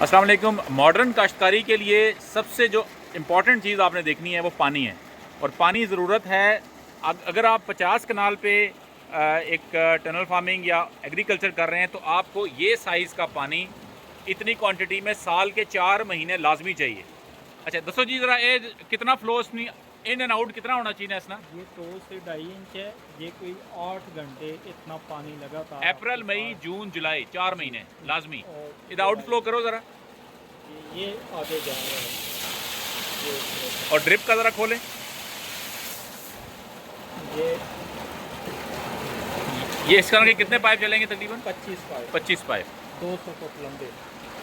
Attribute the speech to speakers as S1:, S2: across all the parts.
S1: अस्सलाम वालेकुम। मॉडर्न काश्तकारी के लिए सबसे जो इम्पॉर्टेंट चीज़ आपने देखनी है वो पानी है, और पानी ज़रूरत है। अगर आप 50 कनाल पे एक टनल फार्मिंग या एग्रीकल्चर कर रहे हैं तो आपको ये साइज़ का पानी इतनी क्वांटिटी में साल के 4 महीने लाजमी चाहिए। अच्छा दसो जी ज़रा, ये कितना फ्लो इन एंड आउट कितना होना चाहिए इसना?
S2: ये 2 से 2.5 इंच है। ये कोई 8 घंटे इतना पानी लगातार
S1: अप्रैल मई जून जुलाई 4 महीने लाजमी।
S2: और
S1: इधर आउट फ्लो करो ज़रा,
S2: ये आगे जा रहा है।
S1: और ड्रिप का ज़रा खोलें।
S2: ये
S1: इस तरह के कितने पाइप चलेंगे? तकरीबन 25 पाइप
S2: 200 फुट लंबे।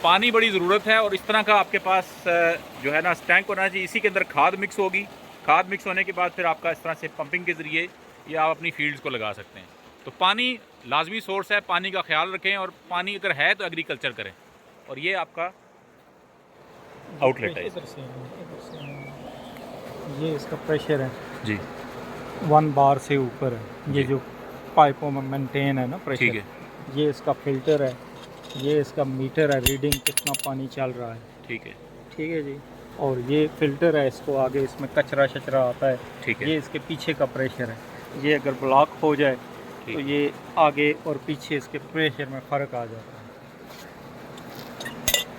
S1: पानी बड़ी ज़रूरत है, और इस तरह का आपके पास जो है ना टैंक होना चाहिए। इसी के अंदर खाद मिक्स होगी। खाद मिक्स होने के बाद फिर आपका इस तरह से पंपिंग के ज़रिए ये आप अपनी फील्ड्स को लगा सकते हैं। तो पानी लाजमी सोर्स है, पानी का ख्याल रखें, और पानी अगर है तो एग्रीकल्चर करें। और ये आपका आउटलेट है।
S2: इधर से ये इसका प्रेशर है
S1: जी
S2: 1 बार से ऊपर है। ये
S1: जी।
S2: जो पाइपों में मेंटेन है ना प्रेशर,
S1: ठीक है,
S2: ये इसका फिल्टर है। ये इसका मीटर है, रीडिंग कितना पानी चल रहा है।
S1: ठीक है,
S2: ठीक है जी। और ये फिल्टर है, इसको आगे इसमें कचरा शचरा आता है।
S1: ठीक है,
S2: ये इसके पीछे का प्रेशर है। ये अगर ब्लॉक हो जाए तो
S1: ठीक।
S2: ये आगे और पीछे इसके प्रेशर में फ़र्क आ जाता है।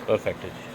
S1: परफेक्ट है जी।